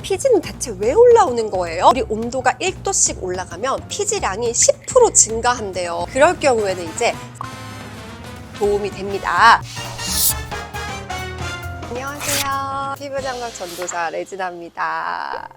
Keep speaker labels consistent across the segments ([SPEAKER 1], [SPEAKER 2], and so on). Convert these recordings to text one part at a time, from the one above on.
[SPEAKER 1] 피지는 대체 왜 올라오는 거예요? 우리 온도가 1도씩 올라가면 피지량이 10% 증가한대요. 그럴 경우에는 이제 도움이 됩니다. 안녕하세요. 피부장벽 전도사 레지나입니다.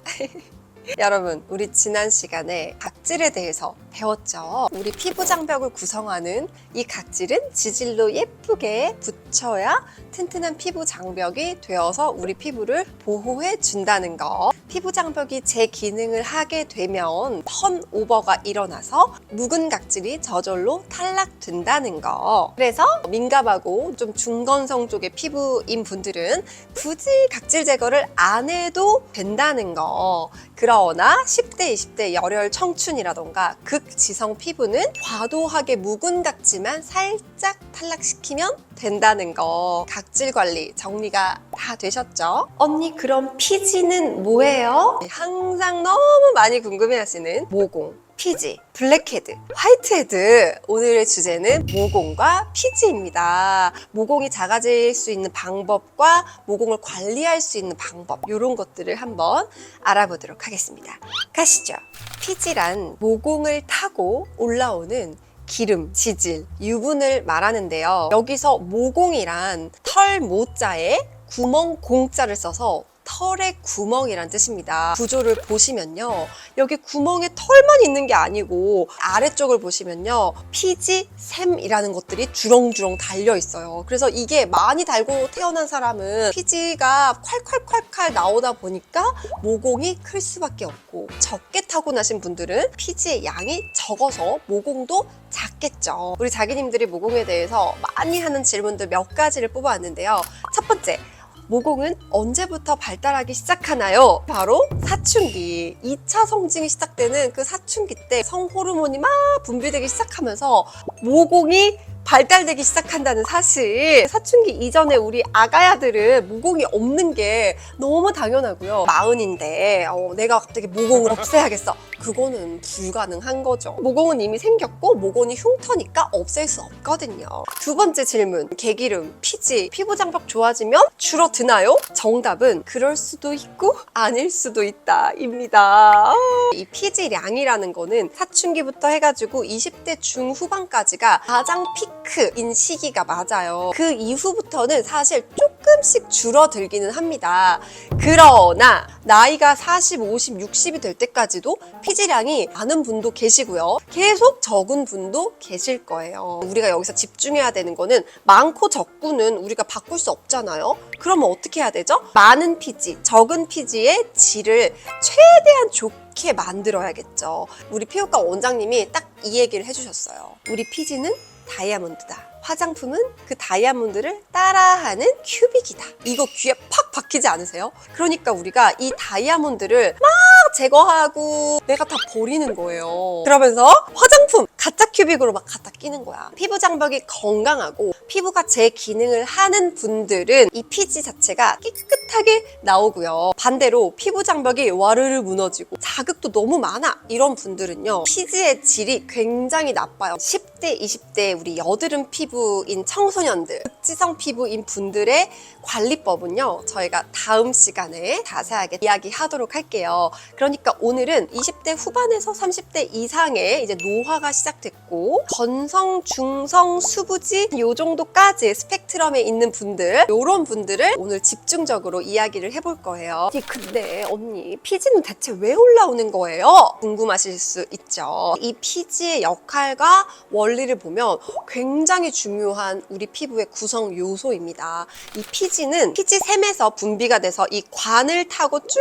[SPEAKER 1] 여러분, 우리 지난 시간에 각질에 대해서 배웠죠? 우리 피부 장벽을 구성하는 이 각질은 지질로 예쁘게 붙여야 튼튼한 피부 장벽이 되어서 우리 피부를 보호해 준다는 거. 피부 장벽이 제 기능을 하게 되면 턴오버가 일어나서 묵은 각질이 저절로 탈락된다는 거. 그래서 민감하고 좀 중건성 쪽의 피부인 분들은 굳이 각질 제거를 안 해도 된다는 거. 그러나 10대, 20대 열혈 청춘이라던가 극지성 피부는 과도하게 묵은 각질만 살짝 탈락시키면 된다는 거. 각질 관리 정리가 다 되셨죠? 언니, 그럼 피지는 뭐예요? 항상 너무 많이 궁금해하시는 모공, 피지, 블랙헤드, 화이트헤드. 오늘의 주제는 모공과 피지입니다. 모공이 작아질 수 있는 방법과 모공을 관리할 수 있는 방법, 이런 것들을 한번 알아보도록 하겠습니다. 가시죠. 피지란 모공을 타고 올라오는 기름, 지질, 유분을 말하는데요. 여기서 모공이란 털 모자에 구멍 공자를 써서 털의 구멍이란 뜻입니다. 구조를 보시면요, 여기 구멍에 털만 있는 게 아니고 아래쪽을 보시면요, 피지, 샘이라는 것들이 주렁주렁 달려 있어요. 그래서 이게 많이 달고 태어난 사람은 피지가 콸콸콸콸 나오다 보니까 모공이 클 수밖에 없고, 적게 타고나신 분들은 피지의 양이 적어서 모공도 작겠죠. 우리 자기님들이 모공에 대해서 많이 하는 질문들 몇 가지를 뽑아왔는데요. 첫 번째, 모공은 언제부터 발달하기 시작하나요? 바로 사춘기, 2차 성징이 시작되는 그 사춘기 때 성호르몬이 막 분비되기 시작하면서 모공이 발달되기 시작한다는 사실. 사춘기 이전에 우리 아가야들은 모공이 없는 게 너무 당연하고요. 40인데 내가 갑자기 모공을 없애야겠어. 그거는 불가능한 거죠. 모공은 이미 생겼고 모공이 흉터니까 없앨 수 없거든요. 두 번째 질문, 개기름, 피지, 피부 장벽 좋아지면 줄어드나요? 정답은 그럴 수도 있고 아닐 수도 있다 입니다. 이 피지량이라는 거는 사춘기부터 해가지고 20대 중후반까지가 가장 피크인 시기가 맞아요. 그 이후부터는 사실 조금씩 줄어들기는 합니다. 그러나 나이가 40, 50, 60이 될 때까지도 피지량이 많은 분도 계시고요. 계속 적은 분도 계실 거예요. 우리가 여기서 집중해야 되는 거는 많고 적고는 우리가 바꿀 수 없잖아요. 그러면 어떻게 해야 되죠? 많은 피지, 적은 피지의 질을 최대한 좋게 만들어야겠죠. 우리 피부과 원장님이 딱 이 얘기를 해주셨어요. 우리 피지는 다이아몬드다. 화장품은 그 다이아몬드를 따라하는 큐빅이다. 이거 귀에 팍 박히지 않으세요? 그러니까 우리가 이 다이아몬드를 막 제거하고 내가 다 버리는 거예요. 그러면서 화장품 가짜 큐빅으로 막 갖다 끼는 거야. 피부 장벽이 건강하고 피부가 제 기능을 하는 분들은 이 피지 자체가 깨끗하게 나오고요. 반대로 피부 장벽이 와르르 무너지고 자극도 너무 많아, 이런 분들은요, 피지의 질이 굉장히 나빠요. 10대, 20대 우리 여드름 피부인 청소년들, 극지성 피부인 분들의 관리법은요, 저희가 다음 시간에 자세하게 이야기하도록 할게요. 그러니까 오늘은 20대 후반에서 30대 이상의 이제 노화가 시작됐고, 건성, 중성, 수부지 요 정도까지 스펙트럼에 있는 분들, 요런 분들을 오늘 집중적으로 이야기를 해볼 거예요. 근데 언니, 피지는 대체 왜 올라오는 거예요? 궁금하실 수 있죠. 이 피지의 역할과 원리를 보면 굉장히 중요한 우리 피부의 구성 요소입니다. 이 피지는 피지샘에서 분비가 돼서 이 관을 타고 쭉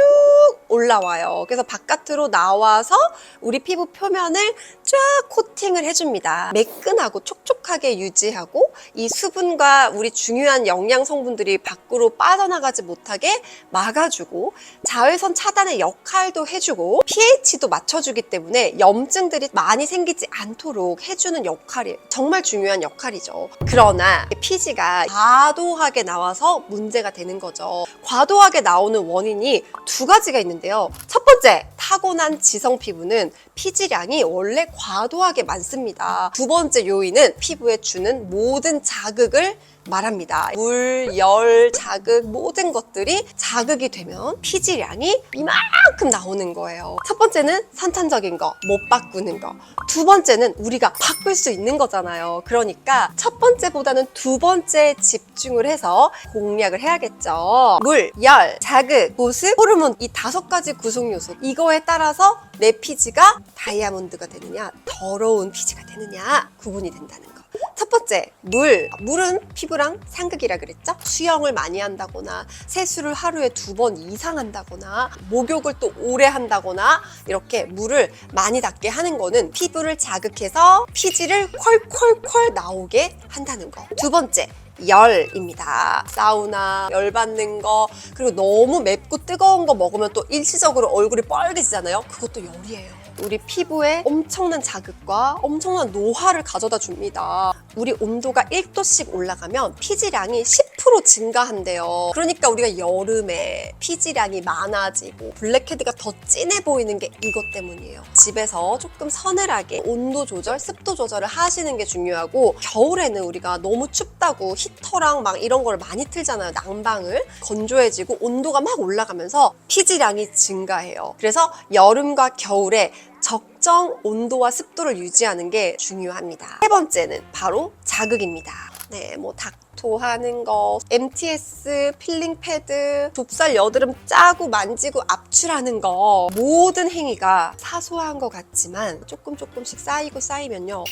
[SPEAKER 1] 올라와요. 그래서 바깥으로 나와서 우리 피부 표면을 쫙 코팅을 해줍니다. 매끈하고 촉촉하게 유지하고 이 수분과 우리 중요한 영양 성분들이 밖으로 빠져나가지 못하게 막아주고, 자외선 차단의 역할도 해주고, pH도 맞춰주기 때문에 염증들이 많이 생기지 않도록 해주는 역할이에요. 정말 중요한 역할이죠. 그러나 피지가 과도하게 나와서 문제가 되는 거죠. 과도하게 나오는 원인이 두 가지가 있는데요. 첫 번째, 타고난 지성 피부는 피지량이 원래 과도하게 많습니다. 두 번째 요인은 피부에 주는 모든 자극을 말합니다. 물, 열, 자극 모든 것들이 자극이 되면 피지량이 이만큼 나오는 거예요. 첫 번째는 선천적인 거, 못 바꾸는 거. 두 번째는 우리가 바꿀 수 있는 거잖아요. 그러니까 첫 번째보다는 두 번째에 집중을 해서 공략을 해야겠죠. 물, 열, 자극, 보습, 호르몬 이 5가지 구성 요소. 이거에 따라서 내 피지가 다이아몬드가 되느냐, 더러운 피지가 되느냐 구분이 된다는 거. 첫 번째, 물. 물은 피부랑 상극이라 그랬죠? 수영을 많이 한다거나 세수를 하루에 2번 이상 한다거나 목욕을 또 오래 한다거나 이렇게 물을 많이 닿게 하는 거는 피부를 자극해서 피지를 콸콸콸 나오게 한다는 거. 두 번째, 열입니다. 사우나, 열받는 거, 그리고 너무 맵고 뜨거운 거 먹으면 또 일시적으로 얼굴이 빨개지잖아요. 그것도 열이에요. 우리 피부에 엄청난 자극과 엄청난 노화를 가져다 줍니다. 우리 온도가 1도씩 올라가면 피지량이 10% 증가한대요. 그러니까 우리가 여름에 피지량이 많아지고 블랙헤드가 더 진해 보이는 게 이것 때문이에요. 집에서 조금 서늘하게 온도 조절, 습도 조절을 하시는 게 중요하고, 겨울에는 우리가 너무 춥다고 히터랑 막 이런 걸 많이 틀잖아요. 난방을. 건조해지고 온도가 막 올라가면서 피지량이 증가해요. 그래서 여름과 겨울에 적정 온도와 습도를 유지하는 게 중요합니다. 세 번째는 바로 자극입니다. 네, 뭐 닥토하는 거, MTS, 필링 패드, 좁쌀 여드름 짜고 만지고 압출하는 거, 모든 행위가 사소한 것 같지만 조금씩 쌓이면요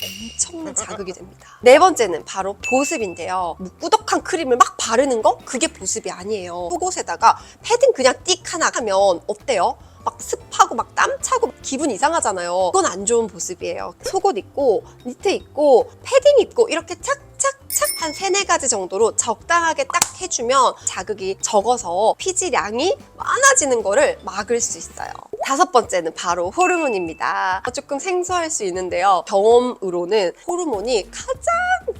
[SPEAKER 1] 엄청난 자극이 됩니다. 네 번째는 바로 보습인데요. 뭐 꾸덕한 크림을 막 바르는 거? 그게 보습이 아니에요. 속옷에다가 패딩 그냥 띡 하나 하면 어때요? 막 습하고 막 땀 차고 기분 이상하잖아요. 그건 안 좋은 모습이에요. 속옷 입고 니트 입고 패딩 입고 이렇게 착착착 한 3-4가지 정도로 적당하게 딱 해주면 자극이 적어서 피지량이 많아지는 거를 막을 수 있어요. 5번째는 바로 호르몬입니다. 조금 생소할 수 있는데요. 경험으로는 호르몬이 가장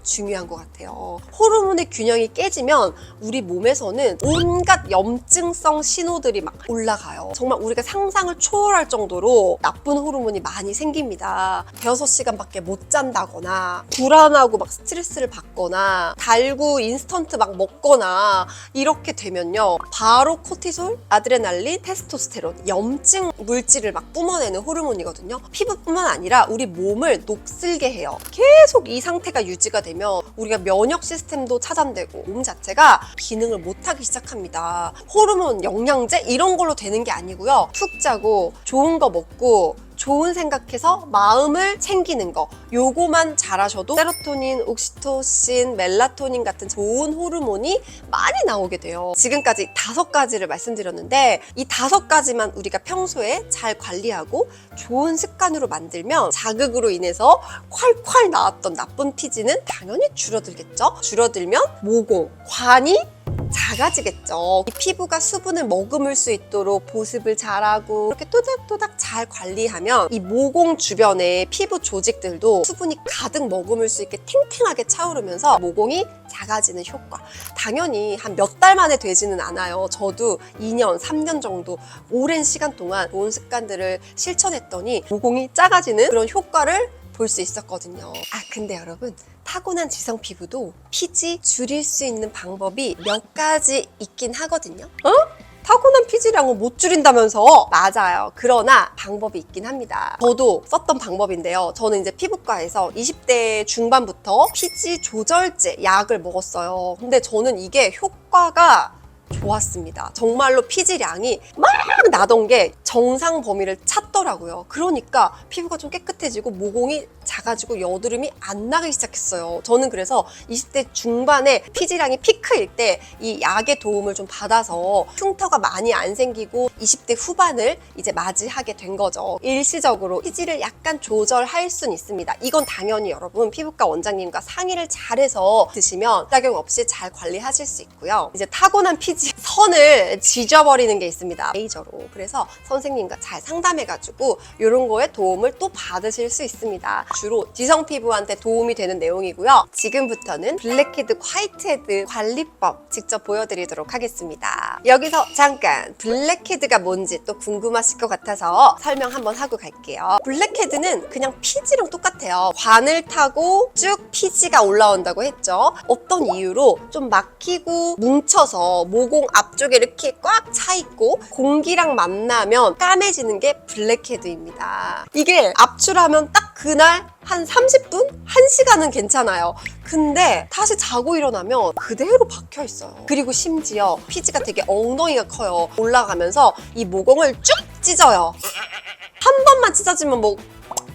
[SPEAKER 1] 중요한 것 같아요. 호르몬의 균형이 깨지면 우리 몸에서는 온갖 염증성 신호들이 막 올라가요. 정말 우리가 상상을 초월할 정도로 나쁜 호르몬이 많이 생깁니다. 6시간밖에 못 잔다거나 불안하고 막 스트레스를 받거나 달고 인스턴트 막 먹거나 이렇게 되면요. 바로 코티솔, 아드레날린, 테스토스테론, 염증 물질을 막 뿜어내는 호르몬이거든요. 피부뿐만 아니라 우리 몸을 녹슬게 해요. 계속 이 상태가 유지가 되면 우리가 면역 시스템도 차단되고 몸 자체가 기능을 못하기 시작합니다. 호르몬, 영양제 이런 걸로 되는 게 아니고요. 푹 자고 좋은 거 먹고 좋은 생각해서 마음을 챙기는 거, 요거만 잘하셔도 세로토닌, 옥시토신, 멜라토닌 같은 좋은 호르몬이 많이 나오게 돼요. 지금까지 5가지를 말씀드렸는데 이 5가지만 우리가 평소에 잘 관리하고 좋은 습관으로 만들면 자극으로 인해서 콸콸 나왔던 나쁜 피지는 당연히 줄어들겠죠. 줄어들면 모공, 관이 작아지겠죠. 이 피부가 수분을 머금을 수 있도록 보습을 잘하고 이렇게 또닥또닥 잘 관리하면 이 모공 주변의 피부 조직들도 수분이 가득 머금을 수 있게 탱탱하게 차오르면서 모공이 작아지는 효과. 당연히 한 몇 달 만에 되지는 않아요. 저도 2년, 3년 정도 오랜 시간 동안 좋은 습관들을 실천했더니 모공이 작아지는 그런 효과를 볼 수 있었거든요. 근데 여러분, 타고난 지성 피부도 피지 줄일 수 있는 방법이 몇 가지 있긴 하거든요. 타고난 피지량은 못 줄인다면서? 맞아요. 그러나 방법이 있긴 합니다. 저도 썼던 방법인데요. 저는 이제 피부과에서 20대 중반부터 피지 조절제 약을 먹었어요. 근데 저는 이게 효과가 좋았습니다. 정말로 피지량이 막 나던 게 정상 범위를 찾더라고요. 그러니까 피부가 좀 깨끗해지고 모공이 작아지고 여드름이 안 나기 시작했어요. 저는 그래서 20대 중반에 피지량이 피크일 때 이 약의 도움을 좀 받아서 흉터가 많이 안 생기고 20대 후반을 이제 맞이하게 된 거죠. 일시적으로 피지를 약간 조절할 수는 있습니다. 이건 당연히 여러분 피부과 원장님과 상의를 잘해서 드시면 부작용 없이 잘 관리하실 수 있고요. 이제 타고난 피지 선을 지져버리는 게 있습니다. 레이저로. 그래서 선 선생님과 잘 상담해가지고 이런 거에 도움을 또 받으실 수 있습니다. 주로 지성 피부한테 도움이 되는 내용이고요. 지금부터는 블랙헤드, 화이트헤드 관리법 직접 보여드리도록 하겠습니다. 여기서 잠깐 블랙헤드가 뭔지 또 궁금하실 것 같아서 설명 한번 하고 갈게요. 블랙헤드는 그냥 피지랑 똑같아요. 관을 타고 쭉 피지가 올라온다고 했죠. 어떤 이유로 좀 막히고 뭉쳐서 모공 앞쪽에 이렇게 꽉 차 있고 공기랑 만나면 까매지는 게 블랙헤드입니다. 이게 압출하면 딱 그날 한 30분? 1시간은 괜찮아요. 근데 다시 자고 일어나면 그대로 박혀 있어요. 그리고 심지어 피지가 되게 엉덩이가 커요. 올라가면서 이 모공을 쭉 찢어요. 한 번만 찢어지면 뭐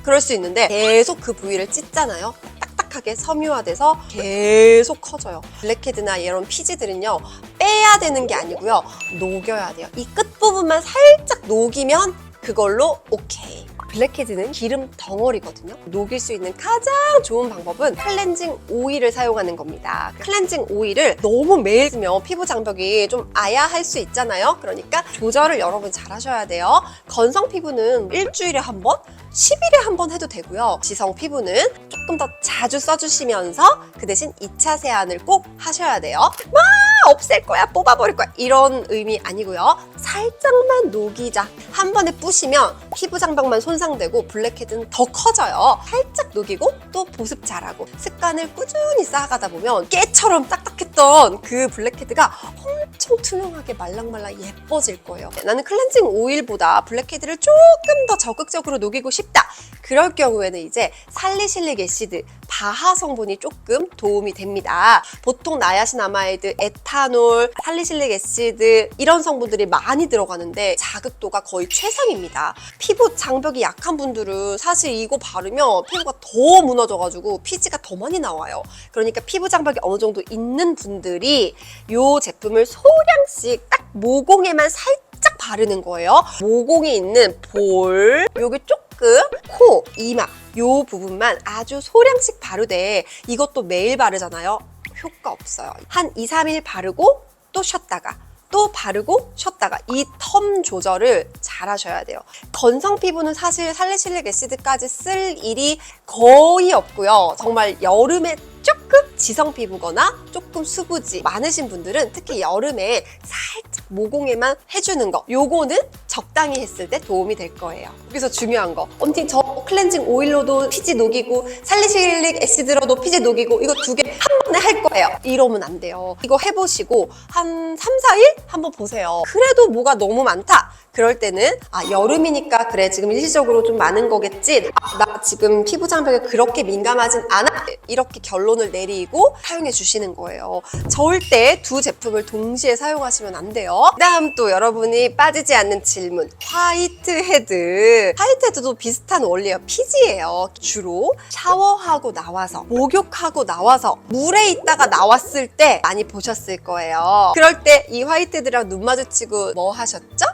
[SPEAKER 1] 그럴 수 있는데 계속 그 부위를 찢잖아요. 딱딱하게 섬유화돼서 계속 커져요. 블랙헤드나 이런 피지들은요, 빼야 되는 게 아니고요, 녹여야 돼요. 이 끝부분만 살짝 녹이면 그걸로 오케이. 블랙헤드는 기름 덩어리거든요. 녹일 수 있는 가장 좋은 방법은 클렌징 오일을 사용하는 겁니다. 클렌징 오일을 너무 매일 쓰면 피부 장벽이 좀 아야할 수 있잖아요. 그러니까 조절을 여러분 잘 하셔야 돼요. 건성 피부는 일주일에 한 번, 10일에 한 번 해도 되고요. 지성 피부는 조금 더 자주 써주시면서 그 대신 2차 세안을 꼭 하셔야 돼요. 막 없앨 거야, 뽑아버릴 거야, 이런 의미 아니고요. 살짝만 녹이자. 한 번에 뿌시면 피부 장벽만 손상되고 블랙헤드는 더 커져요. 살짝 녹이고 또 보습 잘하고 습관을 꾸준히 쌓아가다 보면 깨처럼 딱딱했던 그 블랙헤드가 엄청 투명하게 말랑말랑 예뻐질 거예요. 나는 클렌징 오일보다 블랙헤드를 조금 더 적극적으로 녹이고 싶다. 그럴 경우에는 이제 살리실릭 애시드, 바하 성분이 조금 도움이 됩니다. 보통 나야신아마이드, 에탄올, 살리실릭 애시드 이런 성분들이 많이 들어가는데 자극도가 거의 최상입니다. 피부 장벽이 약한 분들은 사실 이거 바르면 피부가 더 무너져가지고 피지가 더 많이 나와요. 그러니까 피부 장벽이 어느 정도 있는 분들이 이 제품을 소량씩 딱 모공에만 살짝 바르는 거예요. 모공이 있는 볼, 여기 조금 코, 이마 요 부분만 아주 소량씩 바르되 이것도 매일 바르잖아요. 효과 없어요. 한 2, 3일 바르고 또 쉬었다가 또 바르고 쉬었다가 이 텀 조절을 잘 하셔야 돼요. 건성 피부는 사실 살리실릭 애시드까지 쓸 일이 거의 없고요. 정말 여름에 조금 지성 피부거나 조금 수부지 많으신 분들은 특히 여름에 살짝 모공에만 해주는 거, 요거는 적당히 했을 때 도움이 될 거예요. 여기서 중요한 거, 언니 저 클렌징 오일로도 피지 녹이고 살리실릭 애시드로도 피지 녹이고 이거 두 개 한 번에 할 거예요. 이러면 안 돼요. 이거 해보시고 한 3, 4일 한번 보세요. 그래도 뭐가 너무 많다. 그럴 때는 여름이니까 그래 지금 일시적으로 좀 많은 거겠지, 나 지금 피부 장벽에 그렇게 민감하진 않아, 이렇게 결론을 내리고 사용해 주시는 거예요. 저을 때 두 제품을 동시에 사용하시면 안 돼요. 그다음 또 여러분이 빠지지 않는 질문, 화이트헤드. 화이트헤드도 비슷한 원리예요. 피지예요. 주로 샤워하고 나와서, 목욕하고 나와서 물에 있다가 나왔을 때 많이 보셨을 거예요. 그럴 때 이 화이트헤드랑 눈 마주치고 뭐 하셨죠?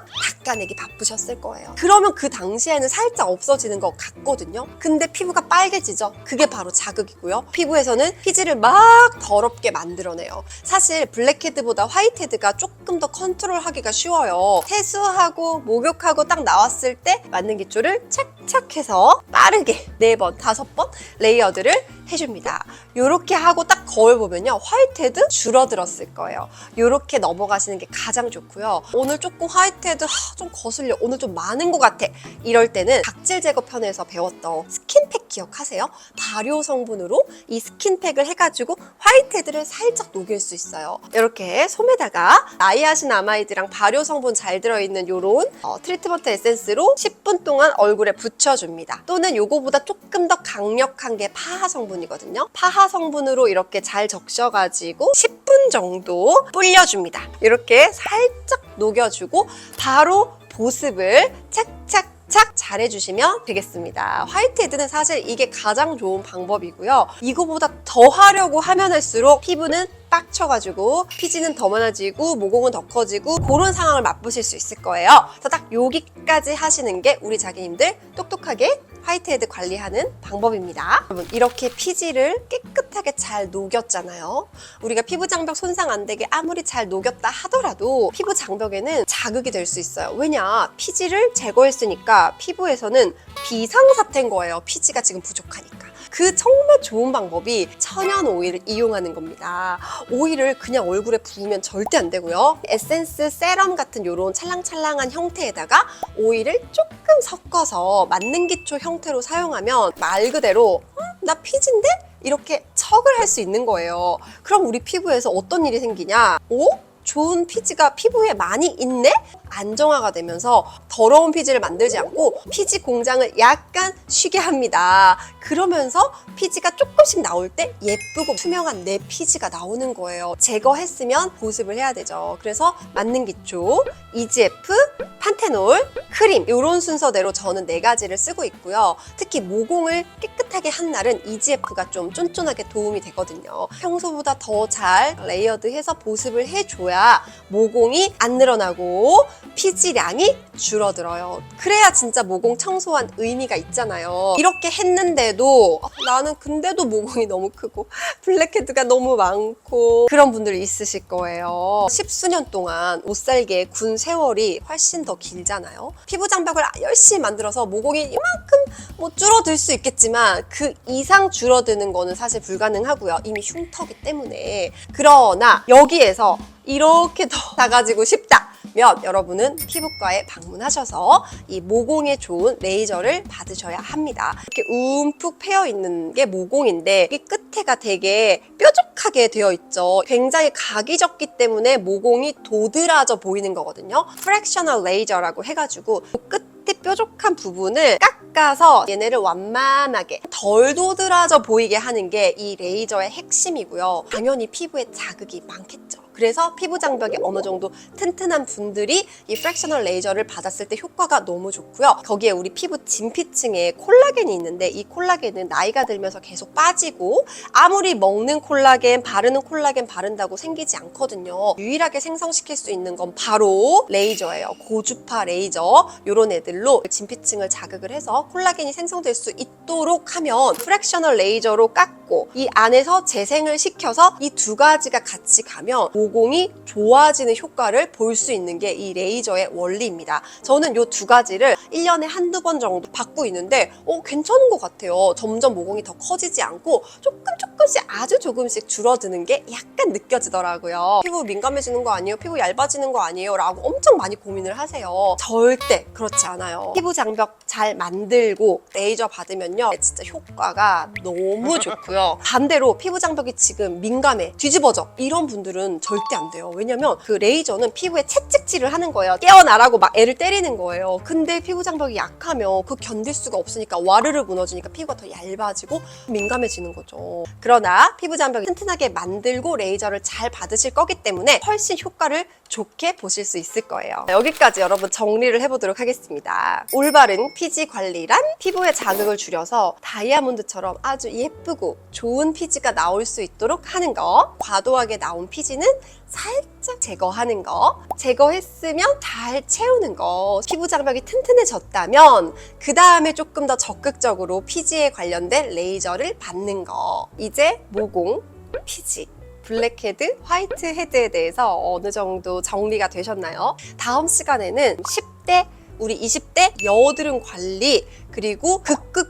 [SPEAKER 1] 닦아내기 바쁘셨을 거예요. 그러면 그 당시에는 살짝 없어지는 것 같거든요. 근데 피부가 빨개지죠? 그게 바로 자극이고요. 피부에서는 피지를 막 더럽게 만들어내요. 사실 블랙헤드보다 화이트헤드가 조금 더 컨트롤하기가 쉬워요. 세수하고 목욕하고 딱 나왔을 때 맞는 기초를 착착해서 빠르게 4번, 5번 레이어드를 해줍니다. 이렇게 하고 딱 거울 보면요, 화이트헤드 줄어들었을 거예요. 이렇게 넘어가시는 게 가장 좋고요. 오늘 조금 화이트헤드 좀 거슬려, 오늘 좀 많은 것 같아, 이럴 때는 각질 제거 편에서 배웠던 스킨팩 기억하세요? 발효 성분으로 이 스킨팩을 해가지고 화이트헤드를 살짝 녹일 수 있어요. 이렇게 솜에다가 나이아신아마이드랑 발효 성분 잘 들어있는 이런 트리트먼트 에센스로 10분 동안 얼굴에 붙여줍니다. 또는 요거보다 조금 더 강력한 게 파하 성분이거든요. 파하 성분으로 이렇게 잘 적셔가지고 10분 정도 불려줍니다. 이렇게 살짝 녹여주고 바로 보습을 착착착 잘 해주시면 되겠습니다. 화이트헤드는 사실 이게 가장 좋은 방법이고요. 이거보다 더 하려고 하면 할수록 피부는 빡쳐가지고 피지는 더 많아지고 모공은 더 커지고 그런 상황을 맛보실 수 있을 거예요. 그래서 딱 여기까지 하시는 게 우리 자기님들 똑똑하게 화이트헤드 관리하는 방법입니다. 여러분, 이렇게 피지를 깨끗하게 잘 녹였잖아요. 우리가 피부 장벽 손상 안 되게 아무리 잘 녹였다 하더라도 피부 장벽에는 자극이 될 수 있어요. 왜냐? 피지를 제거했으니까 피부에서는 비상사태인 거예요. 피지가 지금 부족하니까. 그 정말 좋은 방법이 천연 오일을 이용하는 겁니다. 오일을 그냥 얼굴에 부으면 절대 안 되고요. 에센스, 세럼 같은 이런 찰랑찰랑한 형태에다가 오일을 조금 섞어서 만능 기초 형태로 사용하면 말 그대로 나 피지인데? 이렇게 척을 할 수 있는 거예요. 그럼 우리 피부에서 어떤 일이 생기냐? 오? 좋은 피지가 피부에 많이 있네? 안정화가 되면서 더러운 피지를 만들지 않고 피지 공장을 약간 쉬게 합니다. 그러면서 피지가 조금씩 나올 때 예쁘고 투명한 내 피지가 나오는 거예요. 제거했으면 보습을 해야 되죠. 그래서 만능 기초, EGF, 판테놀, 크림 이런 순서대로 저는 4가지를 쓰고 있고요. 특히 모공을 깨끗하게 한 날은 EGF가 좀 쫀쫀하게 도움이 되거든요. 평소보다 더 잘 레이어드해서 보습을 해줘야 모공이 안 늘어나고 피지량이 줄어들어요. 그래야 진짜 모공 청소한 의미가 있잖아요. 이렇게 했는데도 나는 근데도 모공이 너무 크고 블랙헤드가 너무 많고 그런 분들이 있으실 거예요. 십수년 동안 옷살게 군 세월이 훨씬 더 길잖아요. 피부 장벽을 열심히 만들어서 모공이 이만큼 줄어들 수 있겠지만 그 이상 줄어드는 거는 사실 불가능하고요. 이미 흉터기 때문에. 그러나 여기에서 이렇게 더 작아지고 싶다 면 여러분은 피부과에 방문하셔서 이 모공에 좋은 레이저를 받으셔야 합니다. 이렇게 움푹 패여 있는 게 모공인데 이 끝에가 되게 뾰족하게 되어 있죠. 굉장히 각이 졌기 때문에 모공이 도드라져 보이는 거거든요. 프랙셔널 레이저라고 해가지고 끝에 뾰족한 부분을 깎아서 얘네를 완만하게 덜 도드라져 보이게 하는 게 이 레이저의 핵심이고요. 당연히 피부에 자극이 많겠죠. 그래서 피부 장벽이 어느 정도 튼튼한 분들이 이 프랙셔널 레이저를 받았을 때 효과가 너무 좋고요. 거기에 우리 피부 진피층에 콜라겐이 있는데 이 콜라겐은 나이가 들면서 계속 빠지고 아무리 먹는 콜라겐, 바르는 콜라겐 바른다고 생기지 않거든요. 유일하게 생성시킬 수 있는 건 바로 레이저예요. 고주파 레이저 이런 애들로 진피층을 자극을 해서 콜라겐이 생성될 수 있도록 하면 프랙셔널 레이저로 깎고 이 안에서 재생을 시켜서 이 2가지가 같이 가면 모공이 좋아지는 효과를 볼 수 있는 게 이 레이저의 원리입니다. 저는 이 2가지를 1년에 한두 번 정도 받고 있는데 괜찮은 것 같아요. 점점 모공이 더 커지지 않고 조금씩 아주 조금씩 줄어드는 게 약간 느껴지더라고요. 피부 민감해지는 거 아니에요? 피부 얇아지는 거 아니에요? 라고 엄청 많이 고민을 하세요. 절대 그렇지 않아요. 피부 장벽 잘 만들고 레이저 받으면요 진짜 효과가 너무 좋고요. 반대로 피부 장벽이 지금 민감해, 뒤집어져 이런 분들은 절대 안 돼요. 왜냐면 그 레이저는 피부에 채찍질을 하는 거예요. 깨어나라고 막 애를 때리는 거예요. 근데 피부 장벽이 약하면 그 견딜 수가 없으니까 와르르 무너지니까 피부가 더 얇아지고 민감해지는 거죠. 그러나 피부 장벽이 튼튼하게 만들고 레이저를 잘 받으실 거기 때문에 훨씬 효과를 좋게 보실 수 있을 거예요. 여기까지 여러분 정리를 해보도록 하겠습니다. 올바른 피지 관리란 피부의 자극을 줄여서 다이아몬드처럼 아주 예쁘고 좋은 피지가 나올 수 있도록 하는 거, 과도하게 나온 피지는 살짝 제거하는 거, 제거했으면 잘 채우는 거, 피부 장벽이 튼튼해졌다면 그 다음에 조금 더 적극적으로 피지에 관련된 레이저를 받는 거. 이제 모공, 피지, 블랙헤드, 화이트헤드에 대해서 어느 정도 정리가 되셨나요? 다음 시간에는 10대, 우리 20대 여드름 관리, 그리고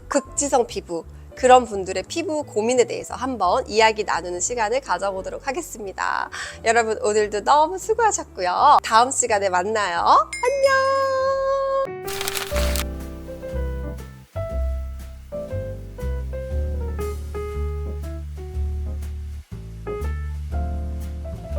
[SPEAKER 1] 극지성 피부, 그런 분들의 피부 고민에 대해서 한번 이야기 나누는 시간을 가져보도록 하겠습니다. 여러분 오늘도 너무 수고하셨고요. 다음 시간에 만나요. 안녕!